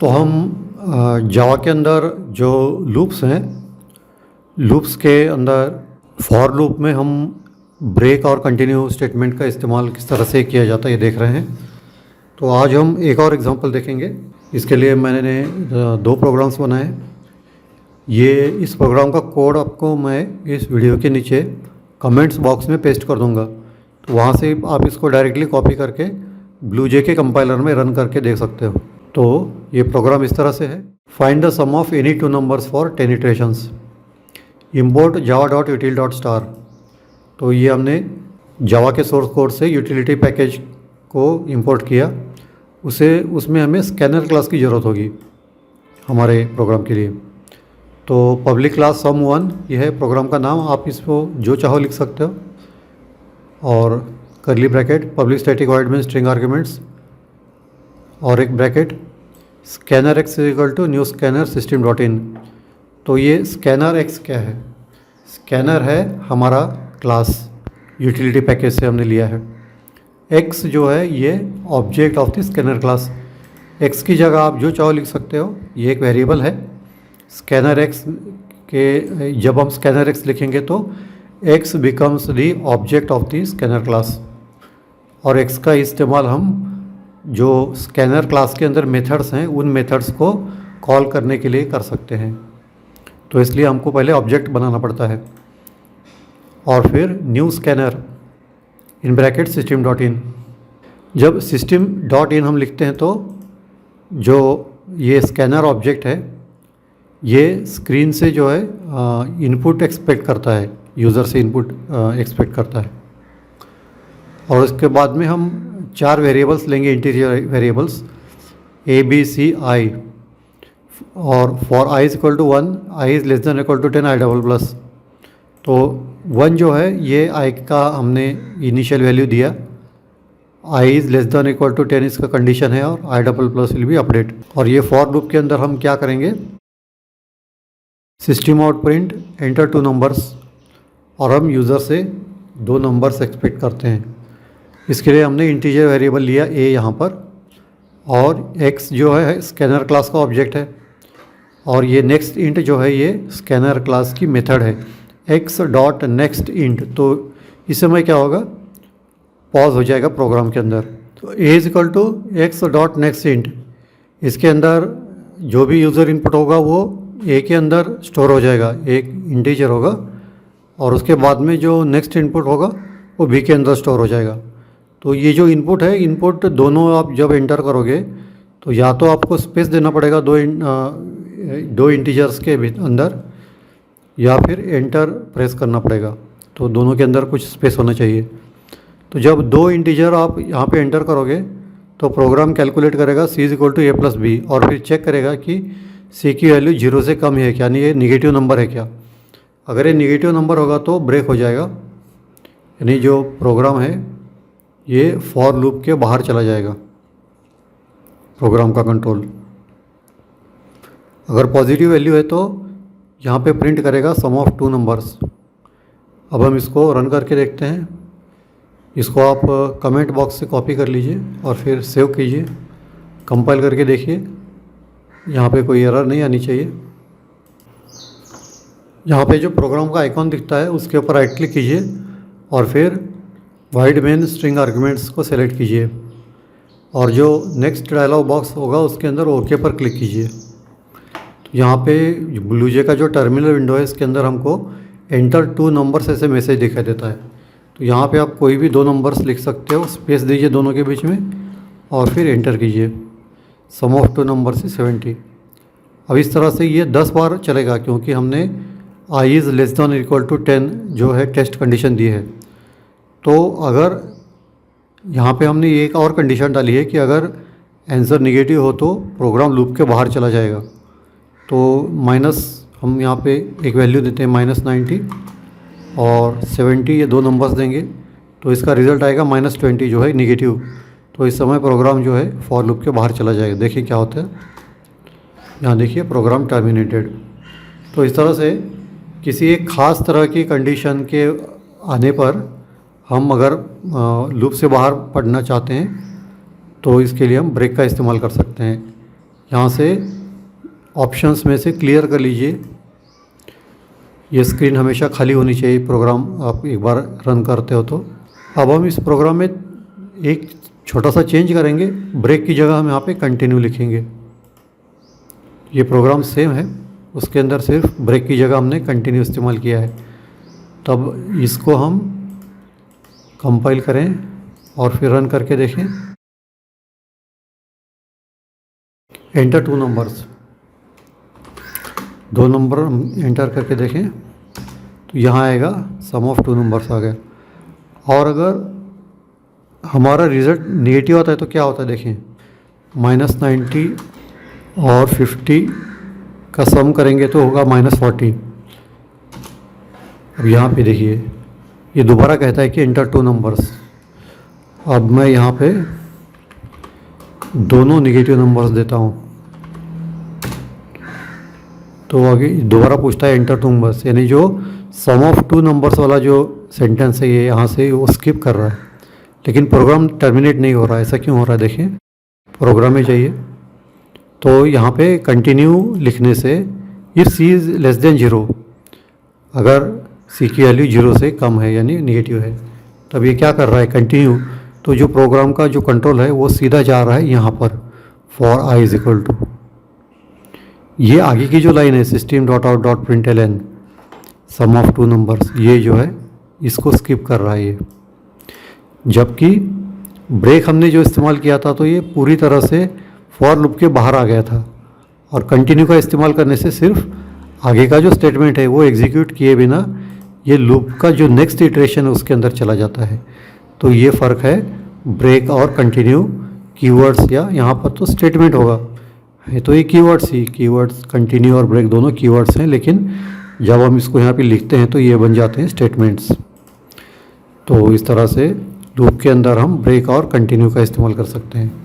तो हम जावा के अंदर जो लूप्स हैं, लूप्स के अंदर फॉर लूप में हम ब्रेक और कंटिन्यू स्टेटमेंट का इस्तेमाल किस तरह से किया जाता है ये देख रहे हैं। तो आज हम एक और एग्जांपल देखेंगे। इसके लिए मैंने दो प्रोग्राम्स बनाए। ये इस प्रोग्राम का कोड आपको मैं इस वीडियो के नीचे कमेंट्स बॉक्स में पेस्ट कर दूंगा, तो वहाँ से आप इसको डायरेक्टली कॉपी करके ब्लूजे के कंपाइलर में रन करके देख सकते हो। तो ये प्रोग्राम इस तरह से है। Find the sum of any two numbers for 10 iterations, import java.util.star। तो ये हमने जावा के सोर्स कोड से यूटिलिटी पैकेज को इंपोर्ट किया। उसमें हमें स्कैनर क्लास की ज़रूरत होगी हमारे प्रोग्राम के लिए। तो पब्लिक क्लास sum1 यह है प्रोग्राम का नाम, आप इसको जो चाहो लिख सकते हो। और curly bracket public static void में स्ट्रिंग आर्ग्यूमेंट्स और एक bracket scanner x equal to new scanner system dot in. तो ये स्कैनर एक्स क्या है? स्कैनर है हमारा क्लास, यूटिलिटी पैकेज से हमने लिया है। एक्स जो है ये object of the scanner class. X की जगह आप जो चाहो लिख सकते हो, ये एक वेरिएबल है। स्कैनर एक्स के जब हम स्कैनर एक्स लिखेंगे तो x becomes the object of the scanner class, और एक्स का इस्तेमाल हम जो स्कैनर क्लास के अंदर मेथड्स हैं उन मेथड्स को कॉल करने के लिए कर सकते हैं। तो इसलिए हमको पहले ऑब्जेक्ट बनाना पड़ता है और फिर new scanner in bracket system dot इन। जब सिस्टम डॉट इन हम लिखते हैं तो जो ये स्कैनर ऑब्जेक्ट है ये स्क्रीन से जो है इनपुट एक्सपेक्ट करता है, यूज़र से इनपुट एक्सपेक्ट करता है। और उसके बाद में हम 4 वेरिएबल्स लेंगे, integer variables a b c i, और for i is equal to 1, i is less than equal to 10, i double plus. तो 1 जो है ये i का हमने इनिशियल वैल्यू दिया, i is less than equal to 10 इसका कंडीशन है, और i double plus will be update. और ये फॉर लूप के अंदर हम क्या करेंगे, system out print enter 2 numbers, और हम यूज़र से 2 नंबर्स एक्सपेक्ट करते हैं। इसके लिए हमने इंटीजर वेरिएबल लिया a यहाँ पर, और x जो है स्कैनर क्लास का ऑब्जेक्ट है, और ये नेक्स्ट इंट जो है ये स्कैनर क्लास की मेथड है, x डॉट नेक्स्ट इंट। तो इस समय क्या होगा, पॉज हो जाएगा प्रोग्राम के अंदर। तो a is equal to x dot next int, इसके अंदर जो भी यूज़र इनपुट होगा वो a के अंदर स्टोर हो जाएगा, एक इंटीजर होगा, और उसके बाद में जो नेक्स्ट इनपुट होगा वो b के अंदर स्टोर हो जाएगा। तो ये जो इनपुट है, इनपुट दोनों आप जब एंटर करोगे तो या तो आपको स्पेस देना पड़ेगा दो इंटीजर्स के अंदर, या फिर एंटर प्रेस करना पड़ेगा। तो दोनों के अंदर कुछ स्पेस होना चाहिए। तो जब 2 इंटीजर आप यहाँ पे एंटर करोगे तो प्रोग्राम कैलकुलेट करेगा c is equal to a plus b, और फिर चेक करेगा कि c की वैल्यू 0 से कम है क्या, यानी ये निगेटिव नंबर है क्या। अगर ये निगेटिव नंबर होगा तो ब्रेक हो जाएगा, यानी जो प्रोग्राम है ये फॉर लूप के बाहर चला जाएगा, प्रोग्राम का कंट्रोल। अगर पॉजिटिव वैल्यू है तो यहाँ पे प्रिंट करेगा सम ऑफ 2 नंबर्स। अब हम इसको रन करके देखते हैं। इसको आप कमेंट बॉक्स से कॉपी कर लीजिए और फिर सेव कीजिए, कंपाइल करके देखिए। यहाँ पे कोई एरर नहीं आनी चाहिए। यहाँ पे जो प्रोग्राम का आइकॉन दिखता है उसके ऊपर राइट क्लिक कीजिए और फिर वाइड मेन स्ट्रिंग आर्ग्यूमेंट्स को सेलेक्ट कीजिए, और जो नेक्स्ट डायलॉग बॉक्स होगा उसके अंदर ओके पर क्लिक कीजिए। तो यहाँ पे ब्लूजे का जो टर्मिनल विंडो है इसके अंदर हमको एंटर 2 नंबर्स ऐसे मैसेज दिखाई देता है। तो यहाँ पे आप कोई भी 2 नंबर्स लिख सकते हो, स्पेस दीजिए दोनों के बीच में और फिर एंटर कीजिए। सम ऑफ 2 नंबर्स इज 70। अब इस तरह से ये 10 बार चलेगा, क्योंकि हमने i is less than equal to 10 जो है टेस्ट कंडीशन दी है। तो अगर यहाँ पे हमने एक और कंडीशन डाली है कि अगर आंसर निगेटिव हो तो प्रोग्राम लूप के बाहर चला जाएगा। तो माइनस हम यहाँ पे एक वैल्यू देते हैं -90 और 70, ये 2 नंबर्स देंगे तो इसका रिज़ल्ट आएगा -20 जो है निगेटिव। तो इस समय प्रोग्राम जो है फॉर लूप के बाहर चला जाएगा। देखिए क्या होता है, यहाँ देखिए प्रोग्राम टर्मिनेटेड। तो इस तरह से किसी एक ख़ास तरह की कंडीशन के आने पर हम अगर लूप से बाहर पढ़ना चाहते हैं तो इसके लिए हम ब्रेक का इस्तेमाल कर सकते हैं। यहाँ से ऑप्शंस में से क्लियर कर लीजिए। ये स्क्रीन हमेशा खाली होनी चाहिए प्रोग्राम आप एक बार रन करते हो तो। अब हम इस प्रोग्राम में एक छोटा सा चेंज करेंगे, ब्रेक की जगह हम यहाँ पे कंटिन्यू लिखेंगे। ये प्रोग्राम सेम है, उसके अंदर सिर्फ ब्रेक की जगह हमने कंटिन्यू इस्तेमाल किया है। तब इसको हम कंपाइल करें और फिर रन करके देखें। एंटर 2 नंबर्स, 2 नंबर एंटर करके देखें तो यहाँ आएगा सम ऑफ 2 नंबर्स आ गया। और अगर हमारा रिज़ल्ट नेगेटिव आता है तो क्या होता है देखें, -90 और 50 का सम करेंगे तो होगा -40। अब यहाँ पे देखिए ये दोबारा कहता है कि एंटर 2 नंबर्स। अब मैं यहाँ पे दोनों नेगेटिव नंबर्स देता हूँ तो आगे दोबारा पूछता है एंटर 2 नंबर्स, यानी जो सम ऑफ 2 नंबर्स वाला जो सेंटेंस है ये यहाँ से वो स्किप कर रहा है, लेकिन प्रोग्राम टर्मिनेट नहीं हो रहा है। ऐसा क्यों हो रहा है देखिए, प्रोग्राम में जाइए तो यहाँ पे कंटिन्यू लिखने से if c is less than 0, अगर सी की वैल्यू 0 से कम है यानी नेगेटिव है, तब ये क्या कर रहा है कंटिन्यू। तो जो प्रोग्राम का जो कंट्रोल है वो सीधा जा रहा है यहाँ पर for i is equal to, ये आगे की जो लाइन है system.out.println सम ऑफ 2 नंबर्स, ये जो है इसको स्किप कर रहा है ये। जबकि ब्रेक हमने जो इस्तेमाल किया था तो ये पूरी तरह से फॉर लूप के बाहर आ गया था, और कंटिन्यू का इस्तेमाल करने से सिर्फ आगे का जो स्टेटमेंट है वो एग्जीक्यूट किए बिना ये लूप का जो नेक्स्ट इटरेशन है उसके अंदर चला जाता है। तो ये फ़र्क है ब्रेक और कंटिन्यू कीवर्ड्स, या यहाँ पर तो स्टेटमेंट होगा है तो ये कीवर्ड्स ही, कीवर्ड्स कंटिन्यू और ब्रेक दोनों कीवर्ड्स हैं, लेकिन जब हम इसको यहाँ पे लिखते हैं तो ये बन जाते हैं स्टेटमेंट्स। तो इस तरह से लूप के अंदर हम ब्रेक और कंटिन्यू का इस्तेमाल कर सकते हैं।